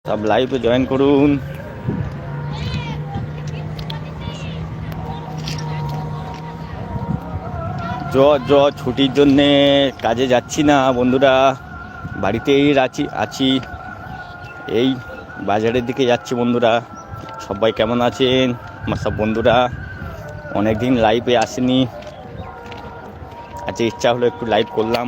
সব লাইভে জয়েন করুন। ছুটির জন্যে কাজে যাচ্ছি না বন্ধুরা, বাড়িতেই আছি। এই বাজারের দিকে যাচ্ছি বন্ধুরা। সবাই কেমন আছেন আমার সব বন্ধুরা? অনেকদিন লাইভে আসেনি, আজকে ইচ্ছা হলো একটু লাইভ করলাম।